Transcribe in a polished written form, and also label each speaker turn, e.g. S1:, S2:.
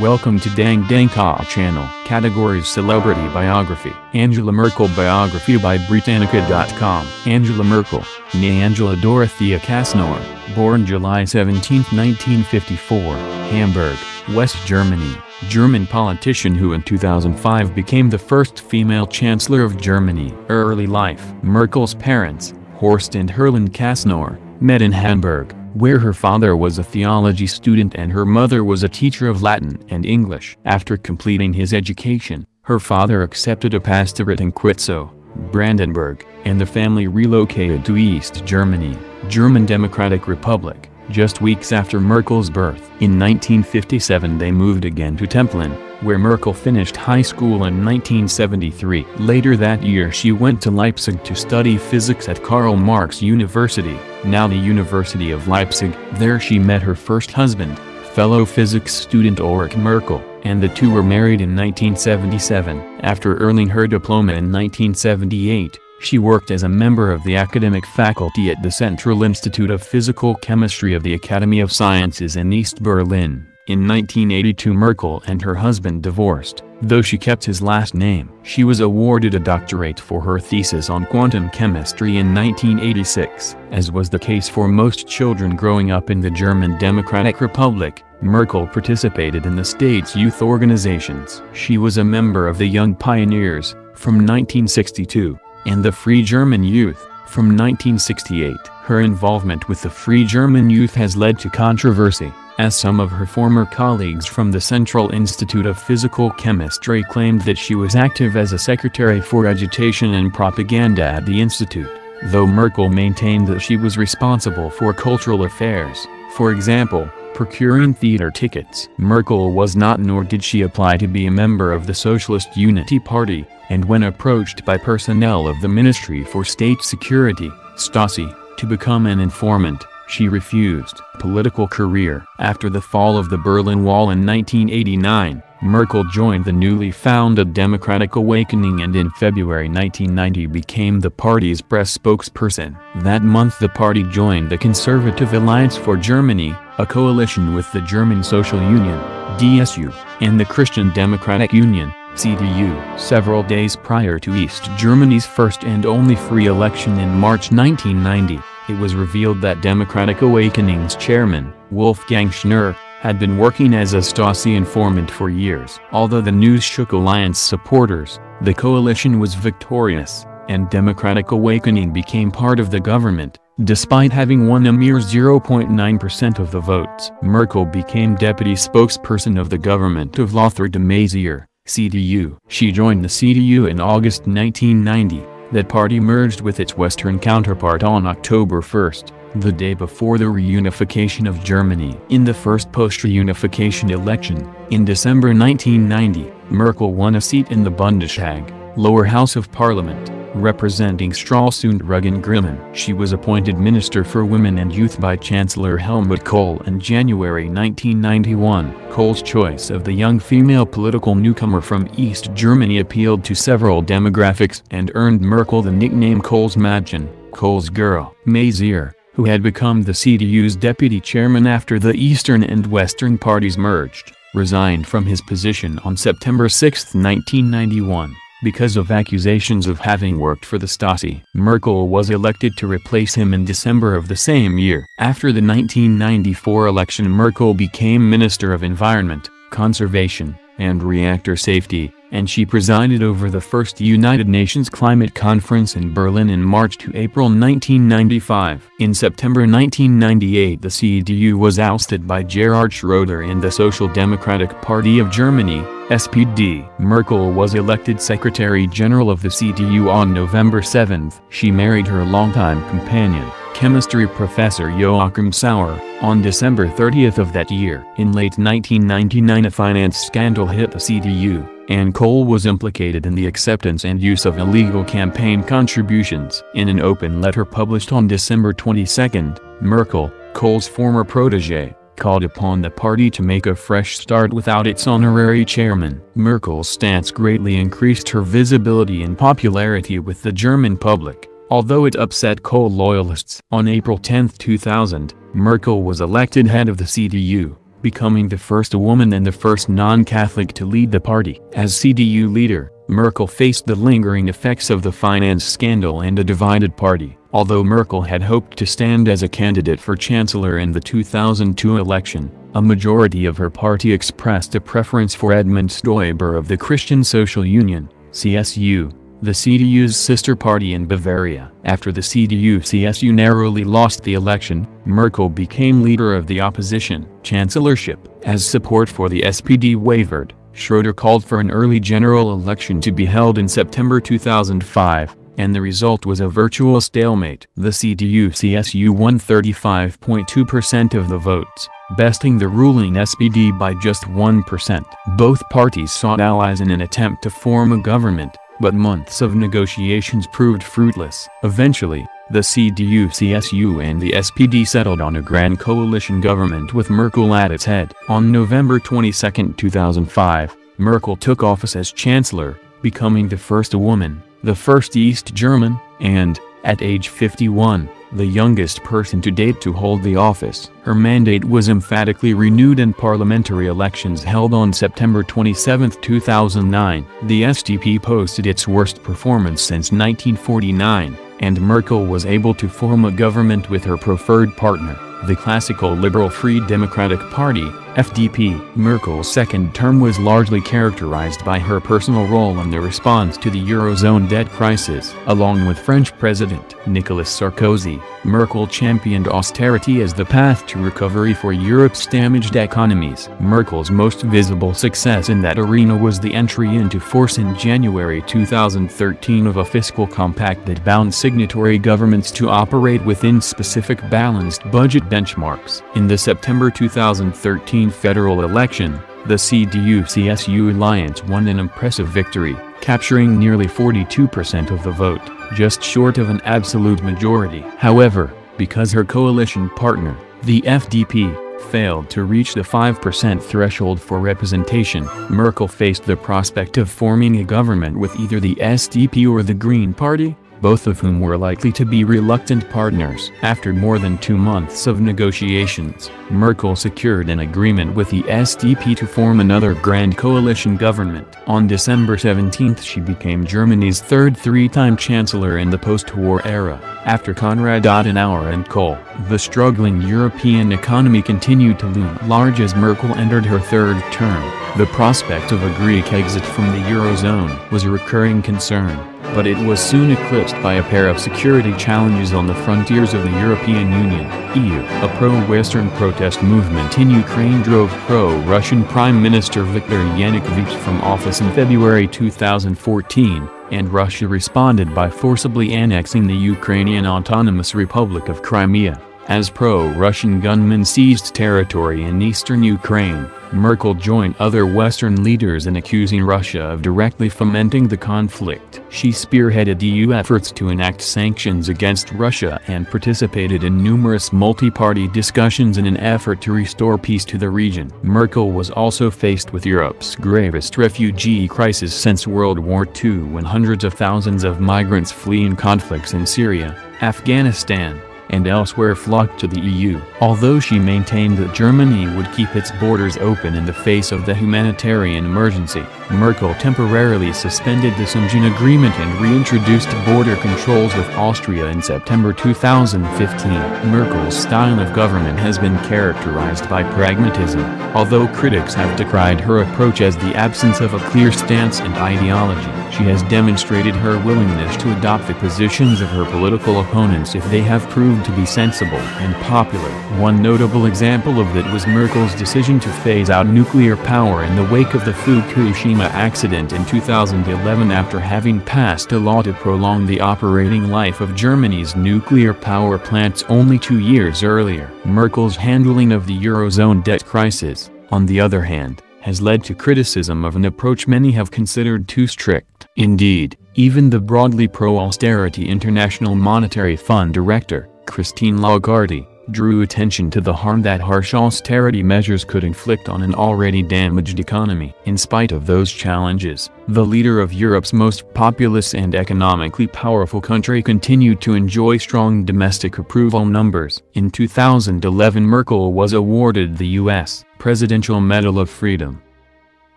S1: Welcome to Dang Dang Ka channel. Categories: Celebrity Biography. Angela Merkel Biography by Britannica.com. Angela Merkel, née Angela Dorothea Kasnor, born July 17, 1954, Hamburg, West Germany, German politician who in 2005 became the first female chancellor of Germany. Early life. Merkel's parents, Horst and Herlin Kasnor, met in Hamburg, where her father was a theology student and her mother was a teacher of Latin and English. After completing his education, her father accepted a pastorate in Quitzow, Brandenburg, and the family relocated to East Germany, German Democratic Republic, just weeks after Merkel's birth. In 1957 they moved again to Templin, where Merkel finished high school in 1973. Later that year she went to Leipzig to study physics at Karl Marx University, now the University of Leipzig. There she met her first husband, fellow physics student Ulrich Merkel, and the two were married in 1977. After earning her diploma in 1978, she worked as a member of the academic faculty at the Central Institute of Physical Chemistry of the Academy of Sciences in East Berlin. In 1982 Merkel and her husband divorced, though she kept his last name. She was awarded a doctorate for her thesis on quantum chemistry in 1986. As was the case for most children growing up in the German Democratic Republic, Merkel participated in the state's youth organizations. She was a member of the Young Pioneers, from 1962, and the Free German Youth, from 1968. Her involvement with the Free German Youth has led to controversy, as some of her former colleagues from the Central Institute of Physical Chemistry claimed that she was active as a secretary for agitation and propaganda at the institute, though Merkel maintained that she was responsible for cultural affairs, for example, procuring theater tickets. Merkel was not, nor did she apply to be a member of the Socialist Unity Party, and when approached by personnel of the Ministry for State Security, Stasi, to become an informant, she refused. Political career. After the fall of the Berlin Wall in 1989, Merkel joined the newly founded Democratic Awakening and in February 1990 became the party's press spokesperson. That month the party joined the Conservative Alliance for Germany, a coalition with the German Social Union, DSU, and the Christian Democratic Union, CDU. Several days prior to East Germany's first and only free election in March 1990, it was revealed that Democratic Awakening's chairman, Wolfgang Schnurr, had been working as a Stasi informant for years. Although the news shook Alliance supporters, the coalition was victorious, and Democratic Awakening became part of the government, despite having won a mere 0.9% of the votes. Merkel became deputy spokesperson of the government of Lothar de Maizière, CDU. She joined the CDU in August 1990. That party merged with its Western counterpart on October 1, the day before the reunification of Germany. In the first post-reunification election, in December 1990, Merkel won a seat in the Bundestag, lower house of parliament, representing Stralsund-Rügen-Grimmen. She was appointed Minister for Women and Youth by Chancellor Helmut Kohl in January 1991. Kohl's choice of the young female political newcomer from East Germany appealed to several demographics and earned Merkel the nickname Kohl's Mädchen, Kohl's Girl. Maizière, who had become the CDU's deputy chairman after the Eastern and Western parties merged, resigned from his position on September 6, 1991. Because of accusations of having worked for the Stasi. Merkel was elected to replace him in December of the same year. After the 1994 election Merkel became Minister of Environment, Conservation, and Reactor Safety, and she presided over the first United Nations Climate Conference in Berlin in March to April 1995. In September 1998 the CDU was ousted by Gerhard Schroeder and the Social Democratic Party of Germany, SPD. Merkel was elected Secretary General of the CDU on November 7. She married her longtime companion, chemistry professor Joachim Sauer, on December 30 of that year. In late 1999 a finance scandal hit the CDU, and Kohl was implicated in the acceptance and use of illegal campaign contributions. In an open letter published on December 22, Merkel, Kohl's former protégé, called upon the party to make a fresh start without its honorary chairman. Merkel's stance greatly increased her visibility and popularity with the German public, although it upset Kohl loyalists. On April 10, 2000, Merkel was elected head of the CDU, becoming the first woman and the first non-Catholic to lead the party. As CDU leader, Merkel faced the lingering effects of the finance scandal and a divided party. Although Merkel had hoped to stand as a candidate for chancellor in the 2002 election, a majority of her party expressed a preference for Edmund Stoiber of the Christian Social Union, CSU, the CDU's sister party in Bavaria. After the CDU-CSU narrowly lost the election, Merkel became leader of the opposition chancellorship. As support for the SPD wavered, Schröder called for an early general election to be held in September 2005, and the result was a virtual stalemate. The CDU-CSU won 35.2% of the votes, besting the ruling SPD by just 1%. Both parties sought allies in an attempt to form a government, but months of negotiations proved fruitless. Eventually, the CDU-CSU and the SPD settled on a grand coalition government with Merkel at its head. On November 22, 2005, Merkel took office as chancellor, becoming the first woman, the first East German, and, at age 51, the youngest person to date to hold the office. Her mandate was emphatically renewed in parliamentary elections held on September 27, 2009. The SDP posted its worst performance since 1949, and Merkel was able to form a government with her preferred partner, the classical Liberal Free Democratic Party, FDP. Merkel's second term was largely characterized by her personal role in the response to the Eurozone debt crisis. Along with French President Nicolas Sarkozy, Merkel championed austerity as the path to recovery for Europe's damaged economies. Merkel's most visible success in that arena was the entry into force in January 2013 of a fiscal compact that bound signatory governments to operate within specific balanced budget benchmarks. In the September 2013 federal election, the CDU-CSU alliance won an impressive victory, capturing nearly 42% of the vote, just short of an absolute majority. However, because her coalition partner, the FDP, failed to reach the 5% threshold for representation, Merkel faced the prospect of forming a government with either the SDP or the Green Party, both of whom were likely to be reluctant partners. After more than 2 months of negotiations, Merkel secured an agreement with the SDP to form another grand coalition government. On December 17 she became Germany's third three-time chancellor in the post-war era. After Konrad Adenauer and Kohl, the struggling European economy continued to loom large as Merkel entered her third term. The prospect of a Greek exit from the Eurozone was a recurring concern, but it was soon eclipsed by a pair of security challenges on the frontiers of the European Union, EU. A pro-Western protest movement in Ukraine drove pro-Russian Prime Minister Viktor Yanukovych from office in February 2014, and Russia responded by forcibly annexing the Ukrainian Autonomous Republic of Crimea. As pro-Russian gunmen seized territory in eastern Ukraine, Merkel joined other Western leaders in accusing Russia of directly fomenting the conflict. She spearheaded EU efforts to enact sanctions against Russia and participated in numerous multi-party discussions in an effort to restore peace to the region. Merkel was also faced with Europe's gravest refugee crisis since World War II, when hundreds of thousands of migrants fleeing conflicts in Syria, Afghanistan, and elsewhere flocked to the EU. Although she maintained that Germany would keep its borders open in the face of the humanitarian emergency, Merkel temporarily suspended the Schengen Agreement and reintroduced border controls with Austria in September 2015. Merkel's style of government has been characterized by pragmatism, although critics have decried her approach as the absence of a clear stance and ideology. She has demonstrated her willingness to adopt the positions of her political opponents if they have proved to be sensible and popular. One notable example of that was Merkel's decision to phase out nuclear power in the wake of the Fukushima accident in 2011 after having passed a law to prolong the operating life of Germany's nuclear power plants only 2 years earlier. Merkel's handling of the Eurozone debt crisis, on the other hand, has led to criticism of an approach many have considered too strict. Indeed, even the broadly pro-austerity International Monetary Fund director, Christine Lagarde, drew attention to the harm that harsh austerity measures could inflict on an already damaged economy. In spite of those challenges, the leader of Europe's most populous and economically powerful country continued to enjoy strong domestic approval numbers. In 2011, Merkel was awarded the U.S. Presidential Medal of Freedom.